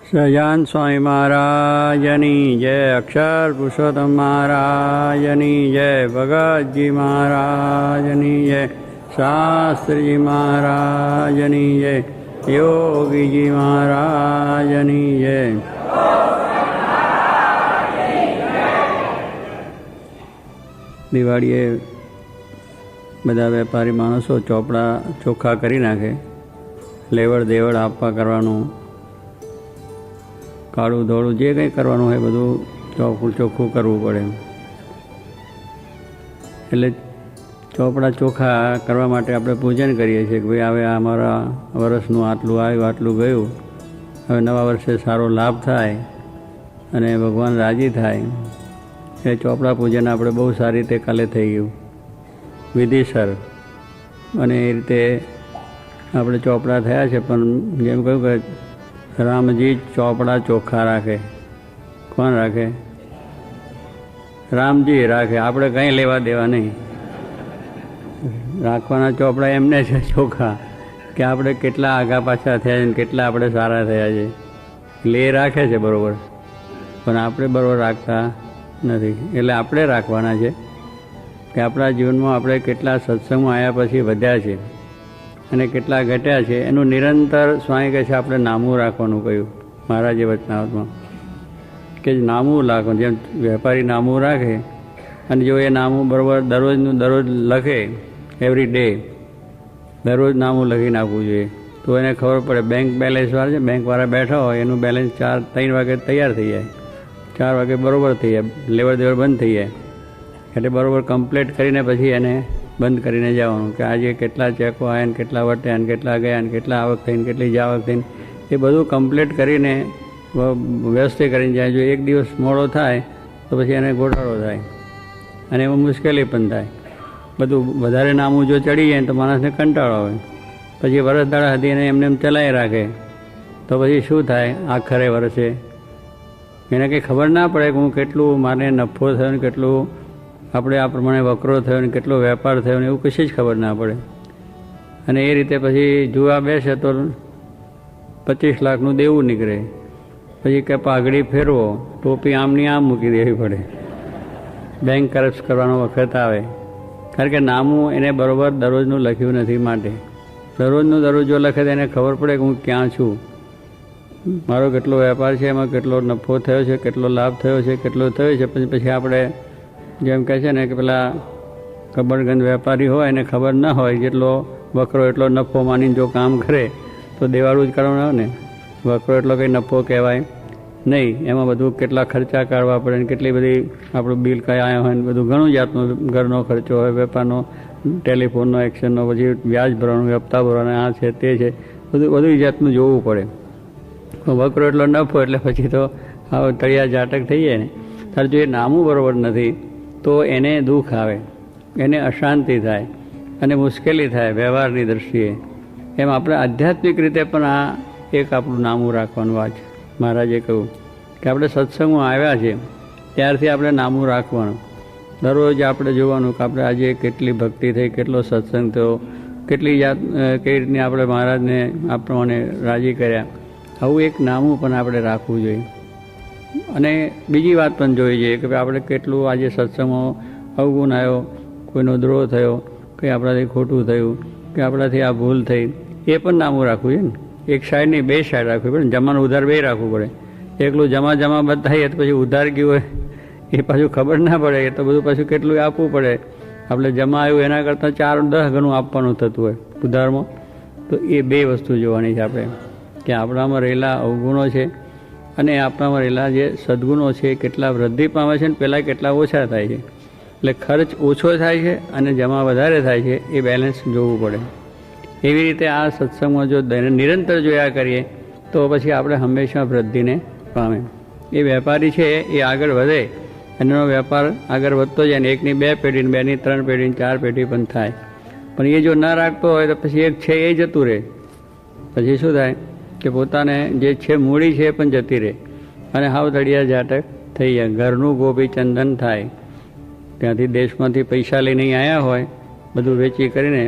સહજાન સ્વામી મહારાજની જય, અક્ષર પુરુષોત્તમ મહારાજની જય, ભગતજી મહારાજની જય, શાસ્ત્રીજી મહારાજની જય, યોગીજી મહારાજની જય. દિવાળીએ બધા વેપારી માણસો ચોપડા ચોખ્ખા કરી નાખે, લેવડ દેવડ આપવા કરવાનું, કાળું ધોળું જે કંઈ કરવાનું હોય બધું ચોખ્ખું કરવું પડે. એટલે ચોપડા ચોખ્ખા કરવા માટે આપણે પૂજન કરીએ છીએ કે ભાઈ હવે અમારા વર્ષનું આટલું આવ્યું, આટલું ગયું, હવે નવા વર્ષે સારો લાભ થાય અને ભગવાન રાજી થાય. એ ચોપડા પૂજન આપણે બહુ સારી રીતે કાલે થઈ ગયું, વિધિસર. અને એ રીતે આપણે ચોપડા થયા છે. પણ જેમ કહ્યું કે રામજી ચોપડા ચોખ્ખા રાખે. કોણ રાખે? રામજી રાખે. આપણે કંઈ લેવા દેવા નહીં. રાખવાના ચોપડા એમને છે ચોખ્ખા, કે આપણે કેટલા આગા પાછા થયા છે, કેટલા આપણે સારા થયા છે. એટલે એ રાખે છે બરાબર, પણ આપણે બરાબર રાખતા નથી. એટલે આપણે રાખવાના છે કે આપણા જીવનમાં આપણે કેટલા સત્સંગમાં આવ્યા પછી વધ્યા છે અને કેટલા ઘટ્યા છે. એનું નિરંતર સ્વામી કહે છે આપણે નામું રાખવાનું કહ્યું મહારાજે વચનાવતમાં, કે નામું રાખવાનું. જેમ વેપારી નામું રાખે અને જો એ નામું બરાબર દરરોજનું દરરોજ લખે, એવરી ડે દરરોજ નામું લખી નાખવું જોઈએ, તો એને ખબર પડે. બેંક બેલેન્સવાળા છે, બેંકવાળા બેઠા હોય, એનું બેલેન્સ 3 વાગે તૈયાર થઈ જાય, 4 વાગે બરાબર થઈ જાય, લેવડ દેવડ બંધ થઈ જાય. એટલે બરાબર કમ્પ્લીટ કરીને પછી એને બંધ કરીને જવાનું, કે આજે કેટલા ચેકો આવ્યા ને કેટલા વટ્યા ને કેટલા ગયા ને કેટલા આવક થઈને કેટલી જાવક થઈને, એ બધું કમ્પ્લીટ કરીને વ્યવસ્થિત કરીને જાય. જો એક દિવસ મોડો થાય તો પછી એને ગોટાળો થાય અને એમાં મુશ્કેલી પણ થાય. બધું વધારે નામું જો ચડી જાય તો માણસને કંટાળો આવે. પછી વરસ દાડા હતી એને એમને એમ ચલાવી રાખે તો પછી શું થાય? આખરે વર્ષે એને કંઈ ખબર ના પડે કે હું કેટલું મારે નફો થયો ને કેટલું આપણે આ પ્રમાણે વકરો થયો ને કેટલો વેપાર થયો ને એવું કશી જ ખબર ના પડે. અને એ રીતે પછી જોવા બેસે તો 25 લાખનું દેવું નીકળે. પછી કે પાઘડી ફેરવો, ટોપી આમની આમ મૂકી દેવી પડે, બેંક કરપ્ટ કરવાનો વખત આવે. કારણ કે નામું એને બરાબર દરરોજનું લખ્યું નથી. માટે દરરોજનું દરરોજ જો લખે તો એને ખબર પડે કે હું ક્યાં છું, મારો કેટલો વેપાર છે, એમાં કેટલો નફો થયો છે, કેટલો લાભ થયો છે, કેટલો થયો છે. પછી આપણે જેમ કહે છે ને કે પેલા કબરગંજ વેપારી હોય એને ખબર ના હોય, જેટલો વકરો એટલો નફો માનીને જો કામ કરે તો દેવાળું જ કરવાનું આવે ને. વકરો એટલો કંઈ નફો કહેવાય નહીં. એમાં બધું કેટલા ખર્ચા કાઢવા પડે ને કેટલી બધી આપણું બિલ કઈ આવ્યા હોય ને બધું ઘણું જાતનું, ઘરનો ખર્ચો હોય, વેપારનો, ટેલિફોનનો, એક્શનનો, પછી વ્યાજ ભરવાનું, હપ્તા ભરવાના, આ છે તે છે, બધું જાતનું જોવું પડે. વકરો એટલો નફો એટલે પછી તો આવો તળિયા ઝાટક થઈ જાય ને. ત્યારે જો એ નામું બરાબર નથી તો એને દુઃખ આવે, એને અશાંતિ થાય અને મુશ્કેલી થાય વ્યવહારની દૃષ્ટિએ. એમ આપણે આધ્યાત્મિક રીતે પણ આ એક આપણું નામું રાખવાનું. આ છે મહારાજે કહ્યું કે આપણે સત્સંગમાં આવ્યા છે ત્યારથી આપણે નામું રાખવાનું. દરરોજ આપણે જોવાનું કે આપણે આજે કેટલી ભક્તિ થઈ, કેટલો સત્સંગ થયો, કેટલી કઈ રીતની આપણે મહારાજને આ પ્રમાણે રાજી કર્યા. આવું એક નામું પણ આપણે રાખવું જોઈએ. અને બીજી વાત પણ જોઈ જોઈએ કે આપણે કેટલું આજે સત્સંગમાં અવગુણ આવ્યો, કોઈનો દ્રોહ થયો, કંઈ આપણાથી ખોટું થયું, કે આપણાથી આ ભૂલ થઈ, એ પણ નામું રાખવું છે ને. એક સાઈડ નહીં, 2 સાઈડ રાખવી પડે. જમાનું ઉધાર 2 રાખવું પડે. એકલું જમા બતાવીએ તો પછી ઉધાર ગયું હોય એ પાછું ખબર ના પડે. એ તો બધું પાછું કેટલું આપવું પડે. આપણે જમા આવ્યું એના કરતાં 4-10 ગણું આપવાનું થતું હોય ઉધારમાં. તો એ 2 વસ્તુ જોવાની છે આપણે, કે આપણામાં રહેલા અવગુણો છે અને આપણામાં રહેલા જે સદગુણો છે કેટલા વૃદ્ધિ પામે છે ને પહેલાં કેટલા ઓછા થાય છે. એટલે ખર્ચ ઓછો થાય છે અને જમા વધારે થાય છે, એ બેલેન્સ જોવું પડે. એવી રીતે આ સત્સંગમાં જો નિરંતર જોયા કરીએ તો પછી આપણે હંમેશા વૃદ્ધિને પામે. એ વેપારી છે એ આગળ વધે અને એનો વેપાર આગળ વધતો જાય ને 1ની 2 પેઢી, 2ની 3 પેઢી, 4 પેઢી પણ થાય. પણ એ જો ના રાખતો હોય તો પછી એક છે એ જતું રહે. પછી શું થાય કે પોતાને જે છે મૂડી છે એ પણ જતી રહે અને હાવ તળિયા ઝાટક થઈ જાય. ઘરનું ગોપી ચંદન થાય. ત્યાંથી દેશમાંથી પૈસા લઈને આવ્યા હોય બધું વેચી કરીને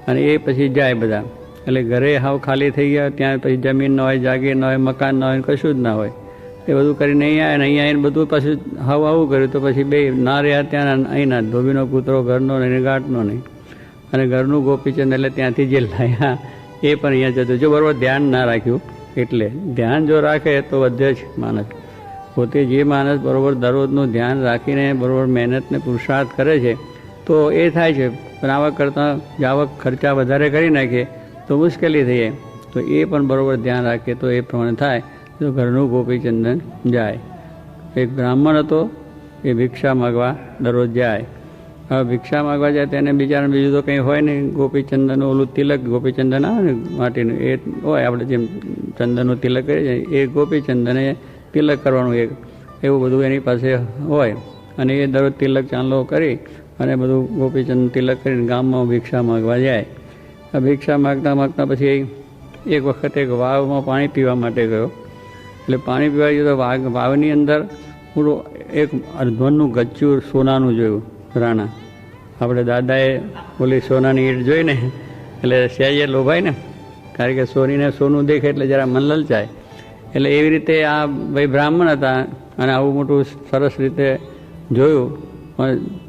અને એ પછી જાય બધા. એટલે ઘરે હાવ ખાલી થઈ ગયા, ત્યાં પછી જમીન ન હોય, જાગીર ન હોય, મકાન ન હોય, કશું જ ના હોય. એ બધું કરીને અહીંયા આવ્યા ને અહીંયા આવીને બધું પાછું હાવ આવું કર્યું તો પછી બે ના રહ્યા ત્યાં અહીંના ધોબીનો કૂતરો ઘરનો નહીં, ગાંઠનો નહીં. અને ઘરનું ગોપીચંદ એટલે ત્યાંથી જે લાયા એ પણ અહીંયા જતું. જો બરાબર ધ્યાન ના રાખ્યું, એટલે ધ્યાન જો રાખે તો વધે જ માણસ. પોતે જે માણસ બરાબર દરરોજનું ધ્યાન રાખીને બરાબર મહેનતને પુરુષાર્થ કરે છે તો એ થાય છે. પણ આવક કરતાં આવક ખર્ચા વધારે કરી નાખીએ તો મુશ્કેલી થઈ જાય. તો એ પણ બરાબર ધ્યાન રાખે તો એ પ્રમાણે થાય તો ઘરનું ગોપીચંદન જાય. એક બ્રાહ્મણ હતો, એ ભિક્ષા માગવા દરરોજ જાય. હવે ભિક્ષા માગવા જાય તેને બિચારાને બીજું તો કંઈ હોય નહીં. ગોપીચંદનનું ઓલું તિલક, ગોપીચંદન આવે ને માટીનું, એ હોય આપણે જેમ ચંદનનું તિલક કરીએ છીએ એ ગોપીચંદન એ તિલક કરવાનું, એવું બધું એની પાસે હોય. અને એ દરરોજ તિલક ચાંદલો કરી અને બધું ગોપીચંદ તિલક કરીને ગામમાં ભિક્ષા માગવા જાય. આ ભિક્ષા માગતા માગતા પછી એક વખત એક વાવમાં પાણી પીવા માટે ગયો. એટલે પાણી પીવા ગયો તો વાવની અંદર પૂરું એક અર્ધવનનું ગચ્ચું સોનાનું જોયું. રાણા આપણે દાદાએ ઓલી સોનાની ઈંટ જોઈને એટલે સહેજે લોભાય ને, કારણ કે સોનીને સોનું દેખે એટલે જરા મન લલચાય. એટલે એવી રીતે આ ભાઈ બ્રાહ્મણ હતા અને આવું મોટું સરસ રીતે જોયું.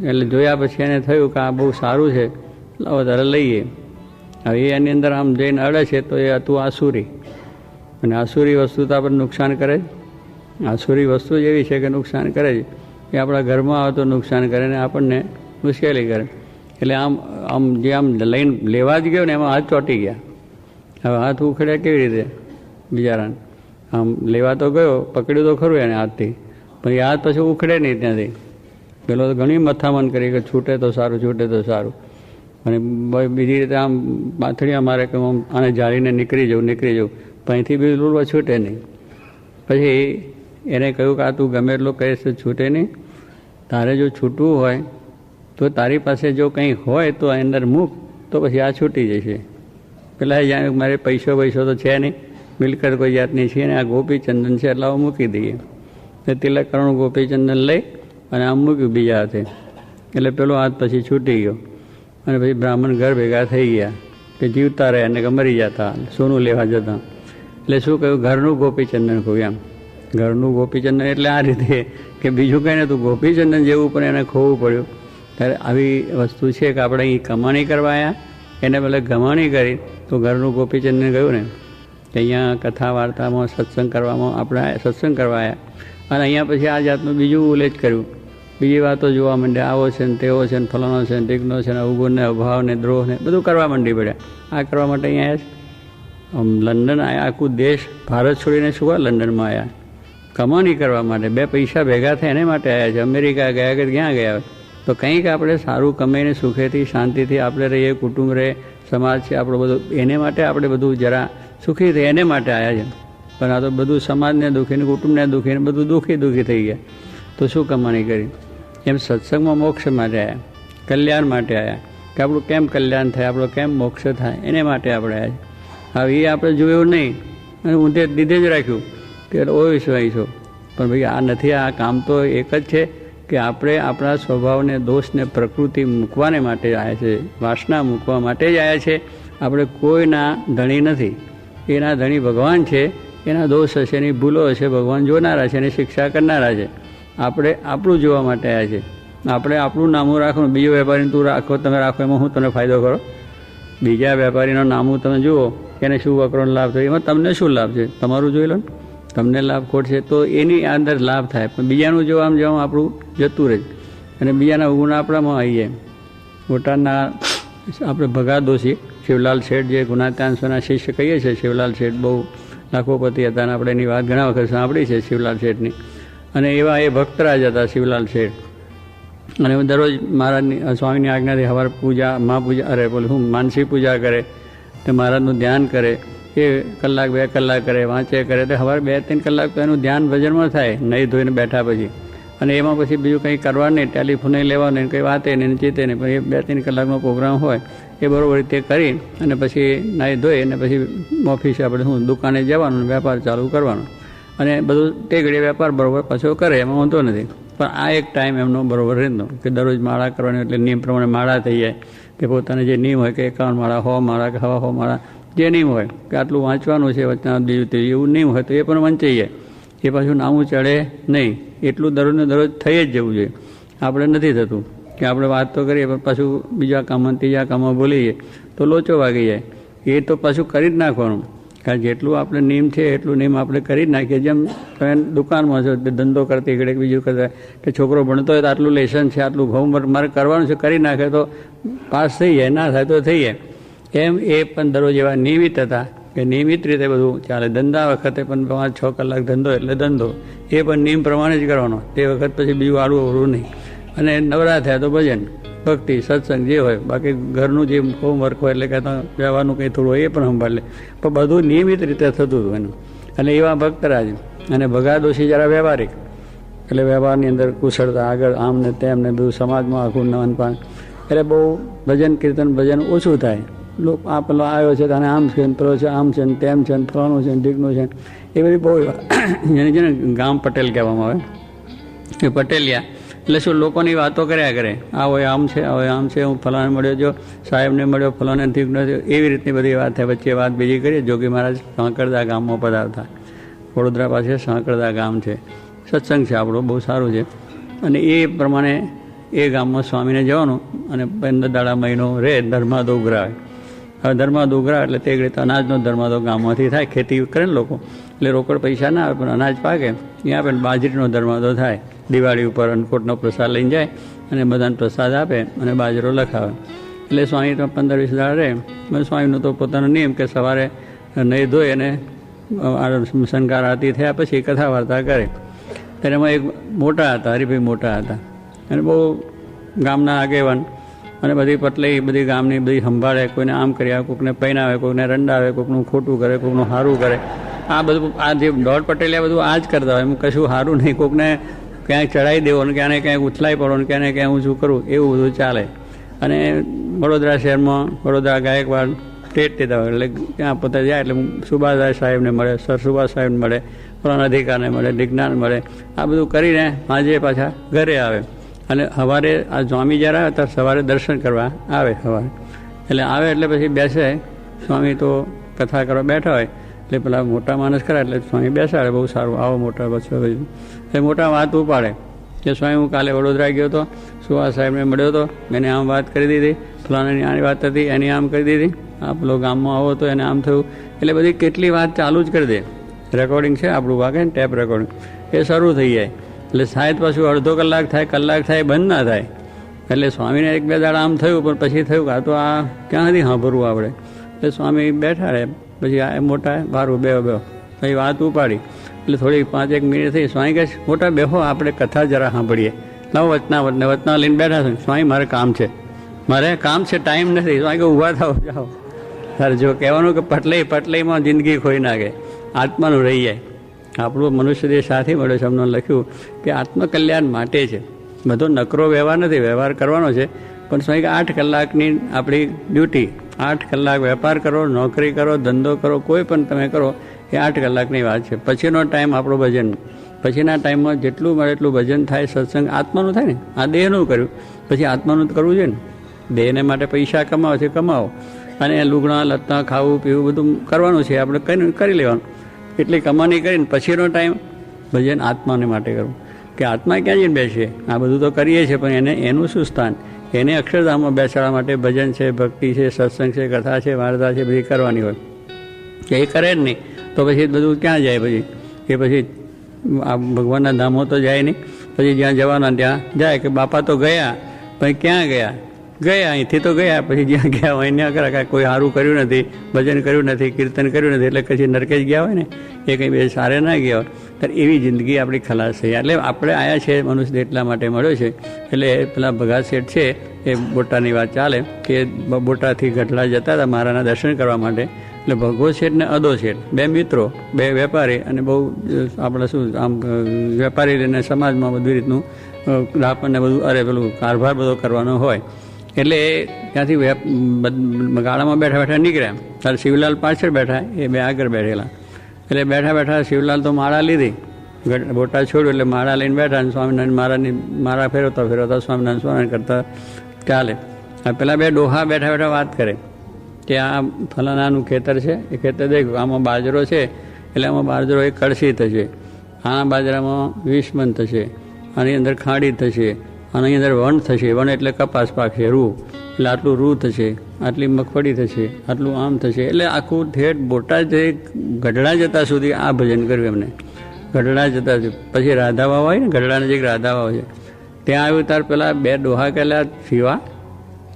એટલે જોયા પછી એને થયું કે આ બહુ સારું છે, લાવો તારે લઈએ. હવે એની અંદર આમ જઈને અડે છે તો એ હતું આસુરી. અને આસુરી વસ્તુ તો આપણને નુકસાન કરે જ. આસુરી વસ્તુ જ એવી છે કે નુકસાન કરે જ. એ આપણા ઘરમાં આવે તો નુકસાન કરે ને આપણને મુશ્કેલી કરે. એટલે આમ જે આમ લઈને લેવા જ ગયો ને એમાં હાથ ચોંટી ગયા. હવે હાથ ઉખડ્યા કેવી રીતે બિચારાને? આમ લેવા તો ગયો, પકડ્યું તો ખરું એને હાથથી, પણ એ હાથ પછી ઉખડે નહીં ત્યાંથી. પેલો તો ઘણી મથામણ કરી કે છૂટે તો સારું, છૂટે તો સારું. અને બીજી રીતે આમ પાથળિયા મારે કે આમ આને જાળીને નીકળી જવું. પણ અહીંથી બિલકુલ છૂટે નહીં. પછી એને કહ્યું કે આ તું ગમે એટલું કહીશ તો છૂટે નહીં. તારે જો છૂટવું હોય તો તારી પાસે જો કંઈ હોય તો અંદર મૂક, તો પછી આ છૂટી જશે. પેલા જાણે મારે પૈસો તો છે નહીં, મિલકત કોઈ જાતની છે ને, આ ગોપીચંદન છે એટલે આવું મૂકી દઈએ. તો તિલક કરવાનું ગોપીચંદન લઈ અને આમ મૂક્યું બીજા હાથે. એટલે પેલો હાથ પછી છૂટી ગયો. અને પછી બ્રાહ્મણ ઘર ભેગા થઈ ગયા કે જીવતા રહ્યા અને કે મરી જતા, સોનું લેવા જતા. એટલે શું કહ્યું? ઘરનું ગોપીચંદન કહ્યું. એમ ઘરનું ગોપીચંદન એટલે આ રીતે કે બીજું કંઈ નહોતું, ગોપીચંદન જેવું પણ એને ખોવું પડ્યું. ત્યારે આવી વસ્તુ છે કે આપણે અહીં કમાણી કરવા આવ્યા, એને પહેલાં ગમાણી કરી તો ઘરનું ગોપીચંદન કહ્યું ને કે અહીંયા કથા વાર્તામાં સત્સંગ કરવામાં આપણે સત્સંગ કરવા આવ્યા. અને અહીંયા પછી આ જાતનું બીજું ઉલ્લેખ કર્યું, બીજી વાતો જોવા માંડ્યા. આવો છે ને તેવો છે ને ફલાણો છે ને ઢીકનો છે ને અવગુણ ને અભાવ ને દ્રોહ ને બધું કરવા માંડી પડ્યા. આ કરવા માટે અહીંયા આવ્યા છે. લંડન આવ્યા, આખું દેશ ભારત છોડીને શું લંડનમાં આવ્યા? કમાણી કરવા માટે, બે પૈસા ભેગા થાય એને માટે આવ્યા છે. અમેરિકા ગયા કે ક્યાં ગયા? તો કંઈક આપણે સારું કમાઈને સુખેથી શાંતિથી આપણે રહીએ, કુટુંબ રહે, સમાજ છે આપણો બધું, એને માટે આપણે બધું જરા સુખી થઈ એને માટે આવ્યા છે. પણ આ તો બધું સમાજને દુઃખીને કુટુંબને દુઃખીને બધું દુઃખી થઈ ગયા. તો શું કમાણી કરી? એમ સત્સંગમાં મોક્ષ માટે આવ્યા, કલ્યાણ માટે આવ્યા કે આપણું કેમ કલ્યાણ થાય, આપણો કેમ મોક્ષ થાય, એને માટે આપણે આવ્યા. હવે એ આપણે જોયું નહીં અને ઊંધે દીધે જ રાખ્યું કે ઓઈશો. પણ ભાઈ આ નથી, આ કામ તો એક જ છે કે આપણે આપણા સ્વભાવને, દોષને, પ્રકૃતિ મૂકવાને માટે આવ્યા છે, વાસના મૂકવા માટે જ આવ્યા છે. આપણે કોઈના ધણી નથી. એના ધણી ભગવાન છે. એના દોષ હશે, એની ભૂલો હશે, ભગવાન જોનારા છે, એની શિક્ષા કરનારા છે. આપણે આપણું જોવા માટે આવ્યા છે. આપણે આપણું નામું રાખવાનું. બીજો વેપારીને તું રાખો, તમે રાખો, એમાં હું તમને ફાયદો કરો? બીજા વેપારીનું નામું તમે જુઓ, એને શું વકરોનો લાભ થયો, એમાં તમને શું લાભ છે? તમારું જોઈ લો ને, તમને લાભ ખોટ છે તો એની અંદર લાભ થાય. પણ બીજાનું જો આમ જવામાં આપણું જતું રહે અને બીજાના ગુણ આપણામાં આવી જાય. બોટાદના આપણે ભગાદોશી શિવલાલ શેઠ, જે ગુણાત્યાંશના શિષ્ય કહીએ છીએ, શિવલાલ શેઠ બહુ લાખોપતિ હતા અને આપણે એની વાત ઘણા વખત સાંભળી છે શિવલાલ શેઠની. અને એવા એ ભક્તરાજ હતા શિવલાલ શેઠ. અને દરરોજ મહારાજની સ્વામીની આજ્ઞાથી સવારે પૂજા, માનસી પૂજા કરે, તો મહારાજનું ધ્યાન કરે. એ કલાક 2 કલાક કરે, વાંચે કરે, તો સવારે 2-3 કલાક તો એનું ધ્યાન ભજનમાં થાય, નહીં ધોઈને બેઠા પછી. અને એમાં પછી બીજું કંઈ કરવા નહીં, ટેલિફોને લેવાનું, કંઈ વાતે નહીં, ચીતે નહીં. પણ એ 2-3 કલાકનો પ્રોગ્રામ હોય એ બરાબર રીતે કરી અને પછી નાહી ધોઈ અને પછી ઓફિસે આપણે દુકાને જવાનું, વેપાર ચાલુ કરવાનો. અને બધું તે ઘડીએ વેપાર બરાબર પાછો કરે, એમાં વાંધો નથી. પણ આ એક ટાઈમ એમનો બરાબર રહેતો કે દરરોજ માળા કરવાની, એટલે નિયમ પ્રમાણે માળા થઈ જાય કે પોતાને જે નિયમ હોય કે 51 માળા, 100 માળા કે 100 માળા જે નિયમ હોય કે આટલું વાંચવાનું છે વચના બીજું તે એવું નિયમ હોય તો એ પણ વંચાઈ જાય, એ પાછું નામું ચડે નહીં. એટલું દરરોજને દરરોજ થઈ જ જવું જોઈએ. આપણે નથી થતું કે આપણે વાત તો કરીએ પણ પાછું બીજા કામમાં ત્રીજા કામમાં બોલીએ તો લોચો વાગી જાય. એ તો પાછું કરી જ નાખવાનું. કારણ જેટલું આપણે નિયમ છે એટલું નિયમ આપણે કરી જ નાખીએ. જેમ તમે દુકાનમાં છો ધંધો કરતી ઘડે બીજું કરતા કે છોકરો ભણતો હોય તો આટલું લેસન છે, આટલું હોમવર્ક મારે કરવાનું છે, કરી નાખે તો પાસ થઈ જાય, ના થાય તો થઈ જાય. એમ એ પણ દરરોજ એવા નિયમિત હતા કે નિયમિત રીતે બધું ચાલે. ધંધા વખતે પણ 5-6 કલાક ધંધો એટલે ધંધો, એ પણ નિયમ પ્રમાણે જ કરવાનો. તે વખત પછી બીજું આડું અવળું નહીં. અને નવરા થયા તો ભજન, ભક્તિ, સત્સંગ જે હોય. બાકી ઘરનું જે હોમવર્ક હોય એટલે કે વ્યવહારનું કંઈ થોડું હોય એ પણ સંભાળ લે. પણ બધું નિયમિત રીતે થતું હતું એનું. અને એવા ભક્તરાજ અને ભગાદોશી જરા વ્યવહારિક, એટલે વ્યવહારની અંદર કુશળતા, આગળ આમ ને તેમ ને બધું સમાજમાં આખું નવનપાન. એટલે બહુ ભજન કીર્તન ભજન ઓછું થાય. લોકો આ પેલો આવ્યો છે તને આમ છે, પેલો છે આમ છે, તેમ છે, ફલાણું છે, ઢીકનું છે, એ બધી બહુ જેને છે ને ગામ પટેલ કહેવામાં આવે. એ પટેલિયા એટલે શું લોકોની વાતો કર્યા કરે. આ હોય આમ છે, આ હોય આમ છે, હું ફલાણે મળ્યો, જો સાહેબને મળ્યો, ફલાણે ઠીક નથી, એવી રીતની બધી વાત થાય. વચ્ચે વાત બીજી કરીએ. જોગી મહારાજ સાંકળદા ગામમાં પધારતા. વડોદરા પાસે સાંકળદા ગામ છે. સત્સંગ છે આપણો, બહુ સારું છે. અને એ પ્રમાણે એ ગામમાં સ્વામીને જવાનું અને 15 દાડા મહિનો રહે. ધર્માદો ઉઘરાવે. હવે ધર્માદો ઉઘરાવે એટલે તે રીતે અનાજનો ધર્માદો ગામમાંથી થાય. ખેતી કરે ને લોકો એટલે રોકડ પૈસા ના આવે પણ અનાજ પાકે ત્યાં પણ બાજરીનો ધર્માદો થાય. દિવાળી ઉપર અન્નકૂટનો પ્રસાદ લઈને જાય અને બધાને પ્રસાદ આપે અને બાજરો લખાવે. એટલે સ્વામી તો 15-20 દાડા રહે. સ્વામીનો તો પોતાનો નિયમ કે સવારે નહીં ધોઈ અને શણગાર આરતી થયા પછી કથા વાર્તા કરે. ત્યારે એમાં એક મોટા હતા, હરિભાઈ મોટા હતા અને બહુ ગામના આગેવાન અને બધી પટલી બધી ગામની બધી સંભાળે. કોઈને આમ કર્યા, કોઈકને પહેરાવે, કોઈને રંડાવે, કોઈકનું ખોટું કરે, કોઈકનું સારું કરે. આ બધું આ જે દોઢ પટેલિયા બધું આ જ કરતા હોય. એમ કશું સારું નહીં. કોઈકને ક્યાંય ચડાવી દેવો ને ક્યાંને ક્યાંય ઉથલાઈ પડો ને ક્યાંને ક્યાંય ઊંચું કરવું, એવું બધું ચાલે. અને વડોદરા શહેરમાં વડોદરા ગાયકવાડ સ્ટેટ દેતા હોય એટલે ત્યાં પોતે જાય એટલે સુભાષરાય સાહેબને મળે, સર સુભાષ સાહેબને મળે, પ્રાણ અધિકારને મળે, દિજ્ઞાન મળે. આ બધું કરીને સાંજે પાછા ઘરે આવે. અને સવારે આ સ્વામી જ્યારે આવે ત્યારે સવારે દર્શન કરવા આવે સવારે. એટલે આવે એટલે પછી બેસે. સ્વામી તો કથા કરવા બેઠા હોય એટલે પેલા મોટા માણસ ખરા એટલે સ્વામી બેસાડે. બહુ સારું, આવો મોટા. પછી એ મોટા વાત ઉપાડે કે સ્વામી હું કાલે વડોદરા ગયો હતો, સુભાષ સાહેબને મળ્યો હતો, એને આમ વાત કરી દીધી, ફલાણાની આની વાત હતી એની આમ કરી દીધી, આ પેલો ગામમાં આવો તો એને આમ થયું. એટલે બધી કેટલી વાત ચાલુ જ કરી દે. રેકોર્ડિંગ છે આપણું વાગે ને ટેપ રેકોર્ડિંગ, એ શરૂ થઈ જાય. એટલે સાહેબ પાછું અડધો કલાક થાય, કલાક થાય, બંધ ના થાય. એટલે સ્વામીને 1-2 દાડા આમ થયું પણ પછી થયું કે આ તો આ ક્યાં સુધી સાંભળવું આપણે. એટલે સ્વામી બેઠા રહે. પછી આ મોટા બારું બે પછી વાત ઉપાડી. એટલે થોડી 5-1 મિનિટ થઈ. સ્વામી કહે મોટા બેહો આપણે કથા જરા સાંભળીએ. લાવો વચના લઈને બેઠા છે. સ્વામી મારે કામ છે, મારે કામ છે, ટાઈમ નથી. સ્વામી કે ઊભા થાવ, જાઓ. તારે જો કહેવાનું કે પટલાઈમાં જિંદગી ખોઈ નાખે, આત્માનું રહી જાય. આપણું મનુષ્ય દેહ સાથે મળ્યો છે. અમને લખ્યું કે આત્મકલ્યાણ માટે છે. બધો નકરો વ્યવહાર નથી, વ્યવહાર કરવાનો છે. પણ સ્વામી કે 8 કલાકની આપણી ડ્યુટી, 8 કલાક વેપાર કરો, નોકરી કરો, ધંધો કરો, કોઈ પણ તમે કરો, એ 8 કલાકની વાત છે. પછીનો ટાઈમ આપણો ભજન. પછીના ટાઈમમાં જેટલું મળે એટલું ભજન થાય, સત્સંગ આત્માનું થાય ને. આ દેહનું કર્યું, પછી આત્માનું કરવું છે ને. દેહને માટે પૈસા કમાવો છે, કમાવો. અને લુગડા લત્તા ખાવું પીવું બધું કરવાનું છે, આપણે કરી લેવાનું. એટલી કમાણી કરીને પછીનો ટાઈમ ભજન આત્માને માટે કરવું. કે આત્મા ક્યાં જઈને બેસે? આ બધું તો કરીએ છીએ પણ એનું શું સ્થાન? એને અક્ષરધામમાં બેસાડવા માટે ભજન છે, ભક્તિ છે, સત્સંગ છે, કથા છે, વાર્તા છે, બધી કરવાની હોય. કે એ કરે જ નહીં તો પછી બધું ક્યાં જાય? પછી એ પછી આ ભગવાનના ધામો તો જાય નહીં. પછી જ્યાં જવાના ત્યાં જાય કે બાપા તો ગયા, પછી ક્યાં ગયા? અહીંથી તો ગયા, પછી જ્યાં ગયા હોય ત્યાં કરા કોઈ સારું કર્યું નથી, ભજન કર્યું નથી, કીર્તન કર્યું નથી, એટલે પછી નરકે જ ગયા હોય ને. એ કંઈ બે સારે ના ગયા હોય ત્યારે એવી જિંદગી આપણી ખલાસ થઈ. એટલે આપણે આવ્યા છે મનુષ્ય એટલા માટે મળ્યો છે. એટલે પેલા ભગા શેઠ છે એ બોટાની વાત ચાલે કે બોટાથી ગઢડા જતા હતા મારાના દર્શન કરવા માટે. એટલે ભગવો શેઠ ને અદો શેઠ, 2 મિત્રો, 2 વેપારી અને બહુ આપણે શું આમ વેપારી અને સમાજમાં બધી રીતનું આપણને બધું પેલું કારભાર બધો કરવાનો હોય. એટલે ત્યાંથી ગાળામાં બેઠા બેઠા નીકળ્યા. ત્યારે શિવલાલ પાછળ બેઠા, એ 2 આગળ બેઠેલા. એટલે બેઠા બેઠા શિવલાલ તો માળા લીધી, બોટા છોડ્યું એટલે માળા લઈને બેઠા. અને સ્વામિનારાયણ માળા ફેરવતા સ્વામિનારાયણ કરતા ચાલે. પેલા 2 ડોહા બેઠા બેઠા વાત કરે કે આ ફલાણાનું ખેતર છે, એ ખેતર દેખ આમાં બાજરો છે એટલે આમાં બાજરો એક કળશી થશે, આ બાજરામાં 20 મણ થશે, આની અંદર ખાંડી થશે, આની અંદર વણ થશે, વણ એટલે કપાસ પાકશે, રૂ એટલે આટલું રૂ થશે, આટલી મગફળી થશે, આટલું આમ થશે. એટલે આખું ઠેઠ બોટાદ ગઢડા જતા સુધી આ ભજન કર્યું એમને. ગઢડા જતા પછી રાધાવાવ હોય ને, ગઢડા નજીક રાધાવાવ છે, ત્યાં આવ્યું ત્યારે પેલા 2 ડોહા કહેલા, શિવા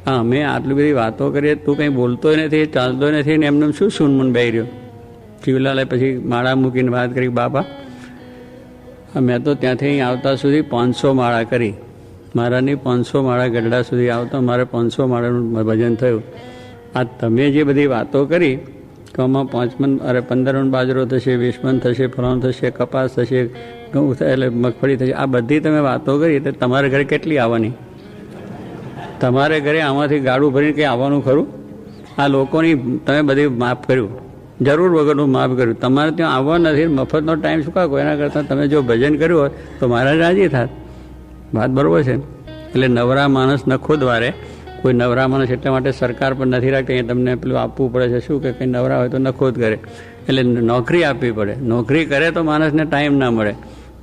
હા અમે આટલી બધી વાતો કરીએ, તું કંઈ બોલતોય નથી, ચાલતો નથી ને એમને શું સૂનમૂન બેહી રહ્યો. શિવલાલે પછી માળા મૂકીને વાત કરી, બાપા મેં તો ત્યાંથી અહીં આવતા સુધી 500 માળા કરી, મારાની 500 માળા ગઢડા સુધી આવતા મારે 500 માળાનું ભજન થયું. આ તમે જે બધી વાતો કરી કે આમાં 5 મણ 15 મણ બાજરો થશે, 20 મણ થશે, ફલાણું થશે, કપાસ થશે, ઘઉં એટલે મગફળી થશે, આ બધી તમે વાતો કરી તો તમારે ઘરે કેટલી આવવાની? તમારે ઘરે આમાંથી ગાડું ભરીને કંઈ આવવાનું ખરું? આ લોકોની તમે બધી માફ કર્યું, જરૂર વગરનું માફ કર્યું. તમારે ત્યાં આવવા નથી, મફતનો ટાઈમ શું કાકો? એના કરતાં તમે જો ભજન કર્યું હોત તો મારા રાજી થાત. વાત બરાબર છે. એટલે નવરા માણસ નખો દ્વારે, કોઈ નવરા માણસ એટલા માટે સરકાર પણ નથી રાખતી, અહીંયા તમને પેલું આપવું પડે છે, શું કે કંઈ નવરા હોય તો નખો જ કરે. એટલે નોકરી આપવી પડે, નોકરી કરે તો માણસને ટાઈમ ના મળે,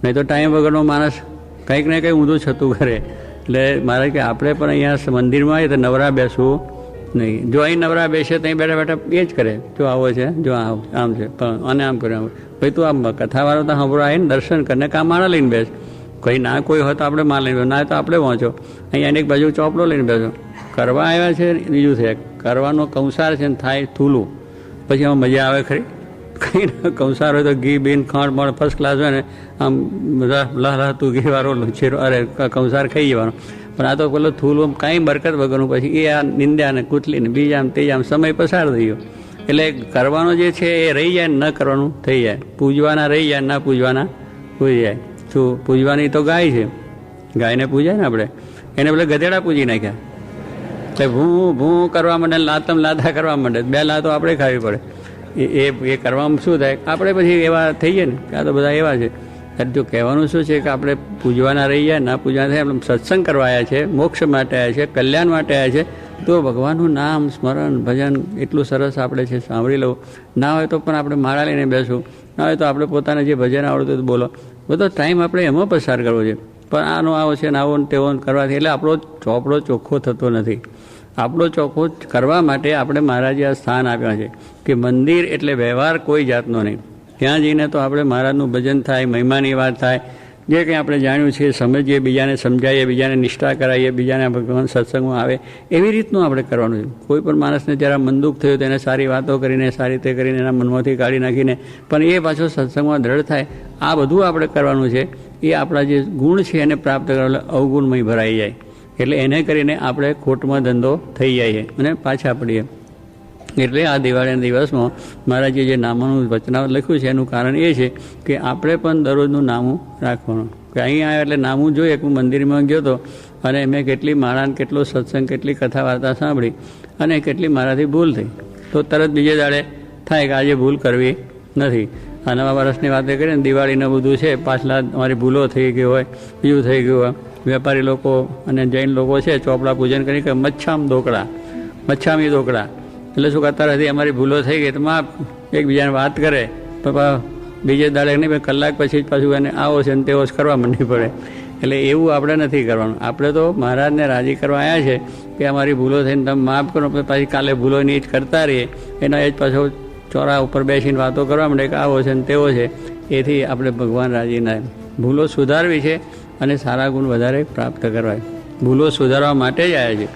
નહીં તો ટાઈમ વગરનો માણસ કંઈક ને કંઈ ઊંધું છતું કરે. એટલે મારે કે આપણે પણ અહીંયા મંદિરમાં આવીએ તો નવરા બેસવું નહીં. જો અહીં નવરા બેસે તો અહીં બેઠા બેઠા એ જ કરે, જો આવો છે, જો આમ છે, પણ અને આમ કરે. ભાઈ તું આમ કથાવાળો તો સાંભળો આવીને દર્શન કરીને કાં માળા લઈને બેસ. કંઈ ના કોઈ હોય તો આપણે માળ લઈને બેસો, ના તો આપણે વાંચો. અહીંયા એક બાજુ ચોપડો લઈને બેસો. કરવા આવ્યા છે બીજું છે, કરવાનો કંસાર છે ને થાય થૂલું, પછી આમાં મજા આવે ખરી? કંઈ ના કંસાર હોય તો ઘી બીન ખાંડ મળ ફર્સ્ટ ક્લાસ હોય ને, આમ લહતું ઘીવાળો છેરો, અરે કંસાર ખાઈ જવાનો. પણ આ તો પેલો થૂલું કાંઈ બરકત વગરનું, પછી એ આ નિંદ્યા ને કૂતલી ને બીજામ તેજામ સમય પસાર થઈ ગયો. એટલે કરવાનો જે છે એ રહી જાય ને ન કરવાનું થઈ જાય. પૂજવાના રહી જાય, ના પૂજવાના પૂજી જાય. શું પૂજવાની તો ગાય છે, ગાયને પૂજાય ને આપણે, એને પેલા ગધેડા પૂજી નાખ્યા. એટલે ભૂ ભૂ કરવા માંડે, લાતમ લાદા કરવા માંડે, 2 લાતો આપણે ખાવી પડે. એ કરવામાં શું થાય? આપણે પછી એવા થઈએ ને કે આ તો બધા એવા છે. એટલે જો કહેવાનું શું છે કે આપણે પૂજવાના રહી જાય, ના પૂજવાના થાય. આપણે સત્સંગ કરવા આવ્યા છે, મોક્ષ માટે આવ્યા છે, કલ્યાણ માટે આવ્યા છે, તો ભગવાનનું નામ સ્મરણ ભજન એટલું સરસ આપણે છે, સાંભળી લઉં. ના હોય તો પણ આપણે માળા લઈને બેસવું, ના હોય તો આપણે પોતાને જે ભજન આવડતું હતું બોલો. બધો ટાઈમ આપણે એમાં પસાર કરવો છે. પણ આનો આવો છે ને આવો ને તેવો કરવાથી એટલે આપણો ચોપડો ચોખ્ખો થતો નથી. આપણો ચોખ્ખો કરવા માટે આપણે મહારાજે આ સ્થાન આપ્યા છે કે મંદિર એટલે વ્યવહાર કોઈ જાતનો નહીં. ત્યાં જઈને તો આપણે મહારાજનું ભજન થાય, મહિમાની વાત થાય, જે કંઈ આપણે જાણ્યું છે સમજીએ, બીજાને સમજાવીએ, બીજાને નિષ્ઠા કરાવીએ, બીજાને ભગવાન સત્સંગમાં આવે, એવી રીતનું આપણે કરવાનું છે. કોઈ પણ માણસને જ્યારે મન દુઃખ થયું તો એને સારી વાતો કરીને, સારી રીતે કરીને એના મનમાંથી કાઢી નાખીને પણ એ પાછો સત્સંગમાં દ્રઢ થાય, આ બધું આપણે કરવાનું છે. એ આપણા જે ગુણ છે એને પ્રાપ્ત કરવા અવગુણમય ભરાઈ જાય. એટલે એને કરીને આપણે ખોટમાં ધંધો થઈ જાય અને પાછા પડીએ. એટલે આ દિવાળીના દિવસમાં મહારાજે જે નામોનું વચનાવત લખ્યું છે એનું કારણ એ છે કે આપણે પણ દરરોજનું નામું રાખવાનું. કે અહીં આવ્યા એટલે નામું જોઈએ. હું મંદિરમાં ગયો હતો અને મેં કેટલી માળાને, કેટલો સત્સંગ, કેટલી કથા વાર્તા સાંભળી અને કેટલી મારાથી ભૂલ થઈ, તો તરત બીજે દાડે થાય કે આજે ભૂલ કરવી નથી. આ નવા વર્ષની વાત કરીએ ને, દિવાળીને બધું છે, પાછલા અમારી ભૂલો થઈ ગઈ હોય, બીજું થઈ ગયું હોય. વેપારી લોકો અને જૈન લોકો છે, ચોપડા પૂજન કરી કે મચ્છામી દોકડા એટલે શું કરતા હતી, અમારી ભૂલો થઈ ગઈ તો માફ, એકબીજાને વાત કરે, પપ્પા બીજે દાડે નહીં, કલાક પછી જ પાછું એને આવો છે ને તેવો જ કરવા માંડવી પડે. એટલે એવું આપણે નથી કરવાનું. આપણે તો મહારાજને રાજી કરવા આવ્યા છે કે અમારી ભૂલો થઈને તમે માફ કરો, પાછી કાલે ભૂલો નહીં જ કરતા રહીએ, એના એ જ પાછો ચોરા ઉપર બેસીને વાતો કરવા માંડે કે આવો છે ને તેવો છે. એથી આપણે ભગવાન રાજી ના. ભૂલો સુધારવી છે અને સારા ગુણ વધારે પ્રાપ્ત કરવા. ભૂલો સુધારવા માટે જ આવ્યા છે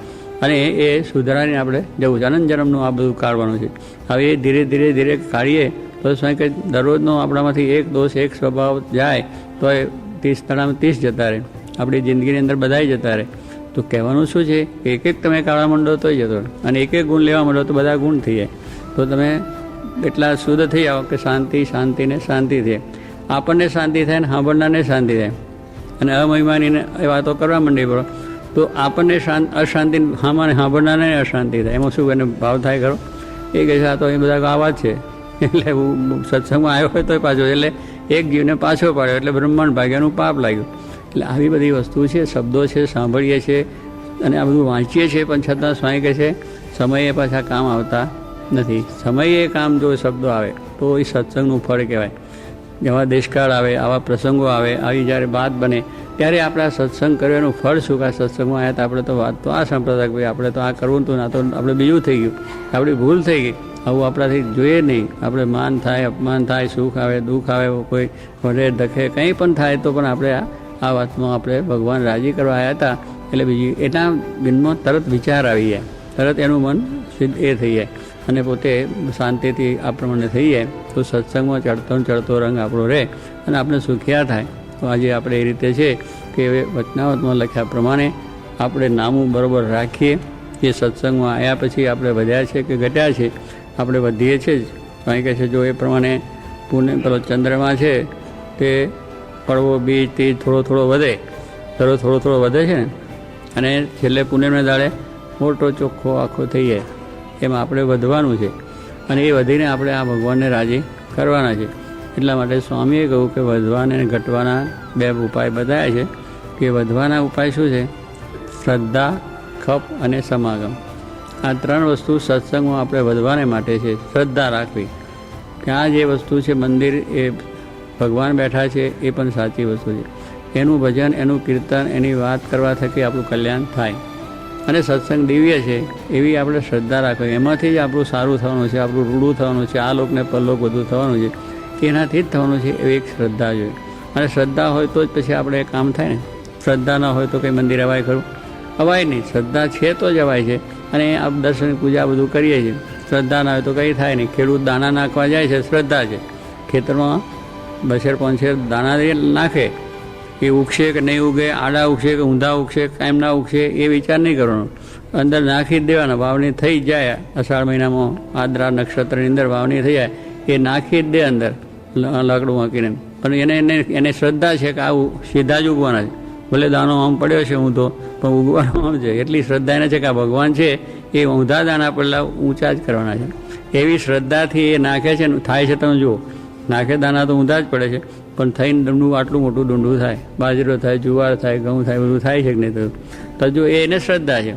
અને એ સુધારાને આપણે જવું છે. અનંત જન્મનું આ બધું કાઢવાનું છે. હવે એ ધીરે ધીરે ધીરે કાઢીએ તો શું કે દરરોજનો આપણામાંથી એક દોષ, એક સ્વભાવ જાય તો એ 30 જતા રહે, આપણી જિંદગીની અંદર બધાય જતા રહે. તો કહેવાનું શું છે કે એક તમે કાઢવા માંડો તોય જતો રહે, અને એક ગુણ લેવા માંડો તો બધા ગુણ થઈ જાય. તો તમે એટલા શુદ્ધ થઈ જાઓ કે શાંતિ શાંતિને શાંતિ થાય. આપણને શાંતિ થાય ને સાંભળનારને શાંતિ થાય. અને અમહિમાનીને એ વાતો કરવા માંડી પડો તો આપણને અશાંતિ, સાંભળનારને અશાંતિ થાય. એમાં શું એને ભાવ થાય ખરો? એ કહે છે આ તો એ બધા આવા જ છે. એટલે હું સત્સંગમાં આવ્યો હોય તો પાછો, એટલે એક જીવને પાછો પાડ્યો એટલે બ્રહ્માંડ ભાગ્યાનું પાપ લાગ્યું. એટલે આવી બધી વસ્તુ છે, શબ્દો છે, સાંભળીએ છીએ અને આ બધું વાંચીએ છીએ, પણ છતાં સ્વામી કહે છે સમયે પાછા કામ આવતા નથી. સમયે કામ જો શબ્દો આવે તો એ સત્સંગનું ફળ કહેવાય. જેવા દેશકાળ આવે, આવા પ્રસંગો આવે, આવી જ્યારે વાત બને ત્યારે આપણે આ સત્સંગ કર્યો એનું ફળ શું? કે આ સત્સંગમાં આવ્યા તો આપણે તો વાત તો આ સાંભળતા ભાઈ આપણે તો આ કરવું હતું ના તો આપણે બીજું થઈ ગયું, આપણી ભૂલ થઈ ગઈ. આવું આપણાથી જોઈએ નહીં. આપણે માન થાય, અપમાન થાય, સુખ આવે, દુઃખ આવે, કોઈ વઢે ધખે કંઈ પણ થાય તો પણ આપણે આ વાતમાં આપણે ભગવાન રાજી કરવા આવ્યા હતા એટલે બીજી એના દિનમાં તરત વિચાર આવી જાય, તરત એનું મન સિદ્ધ એ થઈ જાય અને પોતે શાંતિથી આ પ્રમાણે થઈ જાય તો સત્સંગમાં ચડતો રંગ આપણો રહે અને આપણે સુખિયા થાય. તો આજે આપણે એ રીતે છે કે વચનાવતમાં લખ્યા પ્રમાણે આપણે નામું બરાબર રાખીએ. એ સત્સંગમાં આવ્યા પછી આપણે વધ્યા છે કે ઘટ્યા છે, આપણે વધીએ છીએ જ. કારણ કે છે જો એ પ્રમાણે પુણે પેલો ચંદ્રમાં છે તે પડવો બીજ તે થોડો વધે, થોડો વધે છે ને અને છેલ્લે પૂનમને દાડે મોટો ચોખ્ખો આખો થઈ જાય. એમાં આપણે વધવાનું છે અને એ વધીને આપણે આ ભગવાનને રાજી કરવાના છે. એટલા માટે સ્વામીએ કહ્યું કે વધવાને અને ઘટવાના બે ઉપાય બતાવ્યા છે. કે વધવાના ઉપાય શું છે? શ્રદ્ધા, ખપ અને સમાગમ. આ 3 વસ્તુ સત્સંગમાં આપણે વધવાને માટે છે. શ્રદ્ધા રાખવી કે આ જે વસ્તુ છે મંદિર એ ભગવાન બેઠા છે એ પણ સાચી વસ્તુ છે. એનું ભજન, એનું કીર્તન, એની વાત કરવા થકી આપણું કલ્યાણ થાય અને સત્સંગ દિવ્ય છે એવી આપણે શ્રદ્ધા રાખવી. એમાંથી જ આપણું સારું થવાનું છે, આપણું રૂડું થવાનું છે, આ લોકને પરલોક બધું થવાનું છે, એનાથી જ થવાનું છે એવી એક શ્રદ્ધા જોઈએ. અને શ્રદ્ધા હોય તો જ પછી આપણે કામ થાય ને. શ્રદ્ધા ન હોય તો કંઈ મંદિર અવાય ખરું? અવાય નહીં. શ્રદ્ધા છે તો જ અવાય છે. અને આ દર્શન પૂજા બધું કરીએ છીએ, શ્રદ્ધા ના હોય તો કંઈ થાય નહીં. ખેડૂત દાણા નાખવા જાય છે, શ્રદ્ધા છે. ખેતરમાં 2 5 દાણા નાખે, એ ઉગશે કે નહીં ઉગે, આડા ઉગશે કે ઊંધા ઉગશે, કાયમ ના ઉગશે એ વિચાર નહીં કરવાનો. અંદર નાખી જ દેવાના. વાવણી થઈ જાય અષાઢ મહિનામાં આદ્રા નક્ષત્રની અંદર વાવણી થઈ જાય એ નાખી જ દે અંદર લાકડું મૂકીને. પણ એને શ્રદ્ધા છે કે આવું સીધા જ ઉગવાના છે. ભલે દાણો આમ પડ્યો છે ઊંધો પણ ઉગવાનો આમ છે. એટલી શ્રદ્ધા એને છે કે આ ભગવાન છે એ ઊંધા દાણા પડેલા ઊંચા જ કરવાના છે. એવી શ્રદ્ધાથી એ નાખે છે ને થાય છે. તમે જુઓ, નાખે દાણા તો ઊંધા જ પડે છે પણ થઈને ડુંડું આટલું મોટું ડુંડું થાય, બાજરો થાય, જુવાર થાય, ઘઉં થાય, બધું થાય છે કે નહીં? તો જો એને શ્રદ્ધા છે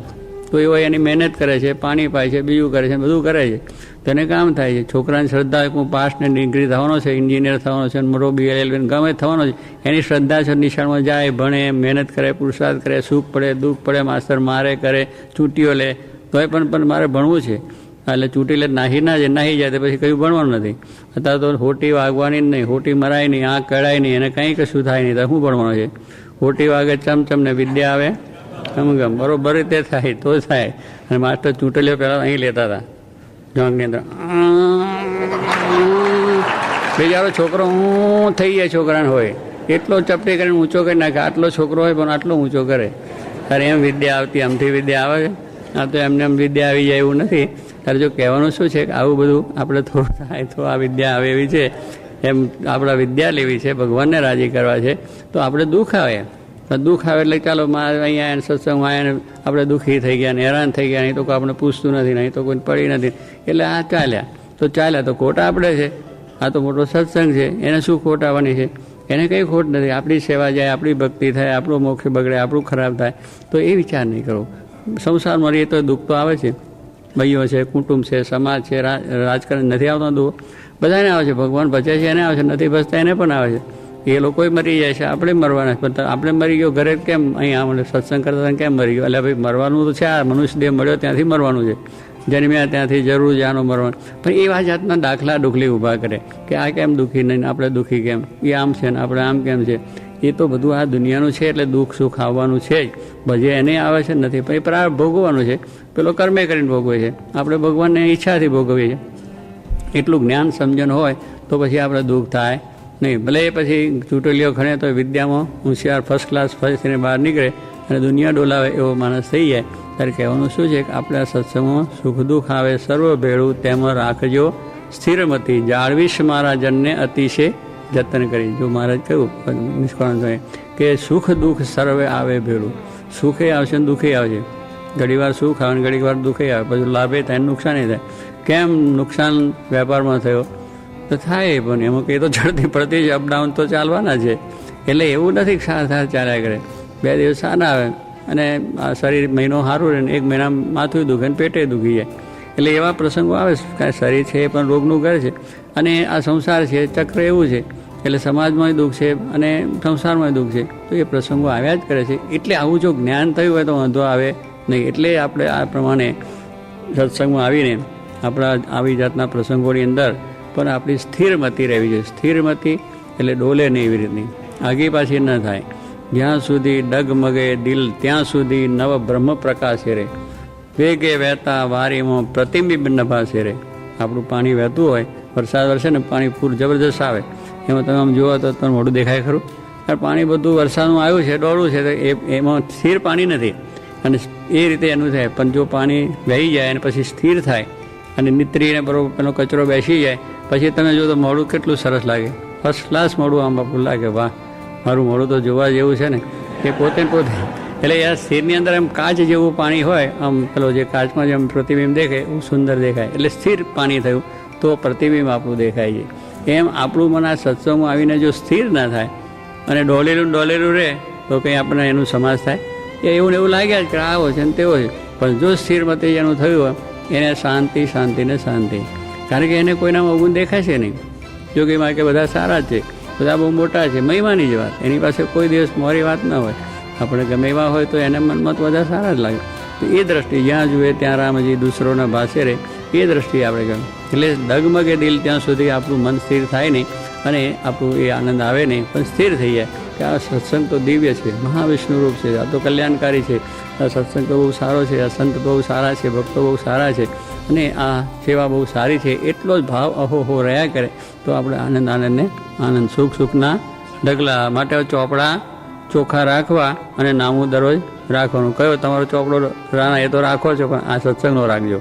તો એવો એની મહેનત કરે છે, પાણી પાય છે, બીજું કરે છે, બધું કરે છે તો એને કામ થાય છે. છોકરાની શ્રદ્ધા હું પાસ ને ડિગ્રી થવાનો છે, એન્જિનિયર થવાનો છે, મોટો BLL ગમે થવાનો છે, એની શ્રદ્ધા છે. નિશાળમાં જાય, ભણે, મહેનત કરે, પુરુષાર્થ કરે, સુખ પડે, દુઃખ પડે, માસ્તર મારે કરે, ચૂંટીઓ લે તોય પણ મારે ભણવું છે એટલે ચૂંટી લે નાહી જાય તો પછી કયું ભણવાનું નથી. અત્યારે તો હોટી વાગવાની જ નહીં, હોટી મરાય નહીં, આંખ કળાય નહીં, એને કંઈ કશું થાય નહીં તો શું ભણવાનું છે? હોટી વાગે ચમચમ ને વિદ્યા આવે ગમ બરોબર રીતે થાય તો થાય. અને માસ્ટર ચૂંટલીઓ પહેલાં અહીં લેતા હતા જોંગની અંદર. બિચારો છોકરો હું થઈ જાય છોકરાને હોય એટલો ચપટી કરીને ઊંચો કરી નાખે. આટલો છોકરો હોય પણ આટલો ઊંચો કરે. અરે એમ વિદ્યા આવતી, આમથી વિદ્યા આવે છે. આ તો એમને એમ વિદ્યા આવી જાય એવું નથી. ત્યારે જો કહેવાનું શું છે કે આવું બધું આપણે થોડું થાય તો આ વિદ્યા આવે એવી છે. એમ આપણા વિદ્યા લેવી છે, ભગવાનને રાજી કરવા છે. તો આપણે દુઃખ આવે, દુઃખ આવે એટલે ચાલો મારે અહીંયા સત્સંગમાં આવીને આપણે દુઃખી થઈ ગયા ને હેરાન થઈ ગયા, નહીં તો કોઈ આપણે પૂછતું નથી, નહીં તો કોઈ પડી નથી, એટલે આ ચાલ્યા તો ખોટા આપણે છે. આ તો મોટો સત્સંગ છે, એને શું ખોટ આવવાની છે? એને કંઈ ખોટ નથી. આપણી સેવા જાય, આપણી ભક્તિ થાય, આપણો મોક્ષ બગડે, આપણું ખરાબ થાય તો એ વિચાર નહીં કરવો. સંસારમાં રહીએ તો દુઃખ તો આવે છે. ભાઈઓ છે, કુટુંબ છે, સમાજ છે, રાજકારણ નથી આવતો દુઃખ બધાને આવે છે. ભગવાન ભજે છે એને આવે છે, નથી ભજતા એને પણ આવે છે. એ લોકો મરી જાય છે, આપણે મરવાના છે. આપણે મરી ગયો ઘરે કેમ અહીંયા સત્સંગ કરતા કેમ મરી ગયો? એટલે ભાઈ મરવાનું તો છે. આ મનુષ્ય દેહ મળ્યો ત્યાંથી મરવાનું છે, જન્મ્યા ત્યાંથી જરૂર છે આનું મરવાનું. પણ એવા જાતના દાખલા ડુખલી ઊભા કરે કે આ કેમ દુઃખી નહીં, આપણે દુઃખી કેમ, એ આમ છે ને આપણે આમ કેમ છે. એ તો બધું આ દુનિયાનું છે એટલે દુઃખ સુખ આવવાનું છે જ. ભજે એને આવે છે નથી, પણ એ પ્રાર ભોગવવાનું છે. પેલો કર્મે કરીને ભોગવે છે, આપણે ભગવાનને ઈચ્છાથી ભોગવીએ છીએ. એટલું જ્ઞાન સમજણ હોય તો પછી આપણે દુઃખ થાય નહીં. ભલે એ પછી ચૂંટલીઓ ખણે તો વિદ્યામાં હોશિયાર ફર્સ્ટ ક્લાસ ફરીને બહાર નીકળે અને દુનિયા ડોલાવે એવો માણસ થઈ જાય. ત્યારે કહેવાનું શું છે કે આપણે આ સત્સંગમાં સુખ દુઃખ આવે સર્વ ભેળું તેમાં રાખજો સ્થિરમતી, જાળવીશ મારા જનને અતિશય જતન કરી. જો મહારાજ કહ્યું નિષ્કાળ કે સુખ દુઃખ સર્વે આવે ભેળું. સુખે આવશે ને દુઃખે આવશે. ઘણી વાર સુખ આવે ને ઘણી વાર દુઃખે આવે, પછી લાભે થાય નુકસાને થાય. કેમ નુકસાન વેપારમાં થયો તો થાય, પણ એમાં કંઈ તો ચડતી પડતી અપડાઉન તો ચાલવાના છે. એટલે એવું નથી સાર ચાલ્યા કરે. 2 દિવસ સારા આવે અને આ શરીર મહિનો સારું રહે ને 1 મહિના માથું દુખે ને પેટે દુખી જાય. એટલે એવા પ્રસંગો આવે. કાંઈ શરીર છે એ પણ રોગનું ઘર છે, અને આ સંસાર છે ચક્ર એવું છે, એટલે સમાજમાંય દુઃખ છે અને સંસારમાંય દુઃખ છે. તો એ પ્રસંગો આવ્યા જ કરે છે. એટલે આવું જો જ્ઞાન થયું હોય તો વાંધો આવે નહીં. એટલે આપણે આ પ્રમાણે સત્સંગમાં આવીને આપણા આવી જાતના પ્રસંગોની અંદર પણ આપણી સ્થિરમતી રહેવી જોઈએ. સ્થિરમતી એટલે ડોલે નહીં એવી રીતની, આગી પાછી ન થાય. જ્યાં સુધી ડગમગે દિલ ત્યાં સુધી નવ બ્રહ્મ પ્રકાશે રે, વેગે વહેતા વારીમાં પ્રતિબિંબ નભાશે રે. આપણું પાણી વહેતું હોય, વરસાદ વરસે ને પાણી પૂર જબરદસ્ત આવે, એમાં તમે આમ જુઓ તો તમને મોઢું દેખાય ખરું. કારણ પાણી બધું વરસાદનું આવ્યું છે, ડોળું છે, તો એમાં સ્થિર પાણી નથી, અને એ રીતે એનું થાય. પણ જો પાણી વહી જાય અને પછી સ્થિર થાય અને નીતરીને બરોબર પેલો કચરો બેસી જાય, પછી તમે જો તો મોઢું કેટલું સરસ લાગે, ફર્સ્ટ ક્લાસ મોઢું આમ આપણું લાગે, વાહ મારું મોઢું તો જોવા જેવું છે ને એ પોતે એટલે યાર સ્થિરની અંદર એમ કાચ જેવું પાણી હોય, આમ પેલો જે કાચમાં જેમ પ્રતિબિંબ દેખાય એવું સુંદર દેખાય, એટલે સ્થિર પાણી થયું તો પ્રતિબિંબ આપણું દેખાય છે. એમ આપણું મન આ સત્સંગમાં આવીને જો સ્થિર ના થાય અને ડોલેલું રહે તો કંઈ આપણને એનું સમાસ થાય એ એવું ને એવું લાગ્યા જ કે આવો છે ને તેવો છે. પણ જો સ્થિરમતી એનું થયું હોય એને શાંતિ શાંતિને શાંતિ, કારણ કે એને કોઈનામાં અવગુણ દેખાય છે નહીં. જો કે મારે કે બધા સારા જ છે, બધા બહુ મોટા છે, મહિમાની જ વાત, એની પાસે કોઈ દિવસ મોરી વાત ન હોય. આપણે ગમે એવા હોય તો એને મનમાં તો બધા સારા જ લાગે. તો એ દ્રષ્ટિ જ્યાં જુએ ત્યાં રામજી દૂસરોના ભાષે રહે, એ દ્રષ્ટિ આપણે ગમે. એટલે ડગમગે દિલ ત્યાં સુધી આપણું મન સ્થિર થાય નહીં અને આપણું એ આનંદ આવે નહીં, પણ સ્થિર થઈ જાય કે આ સત્સંગ તો દિવ્ય છે, મહાવિષ્ણુ રૂપ છે, આ તો કલ્યાણકારી છે, આ સત્સંગ તો બહુ સારો છે, આ સંત બહુ સારા છે, ભક્તો બહુ સારા છે, અને આ સેવા બહુ સારી છે. એટલો જ ભાવ અહોહો રહ્યા કરે તો આપણે આનંદ સુખના ઢગલા માટે ચોપડા ચોખ્ખા રાખવા અને નામું દરરોજ રાખવાનું. કયો તમારો ચોપડો રાણા એ તો રાખો છો, પણ આ સત્સંગનો રાખજો.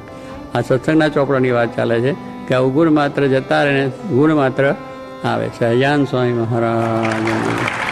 આ સત્સંગના ચોપડાની વાત ચાલે છે કે અવગુણ માત્ર જતા રહે, ગુણ માત્ર આવે. સહજાન સ્વામી મહારાજ.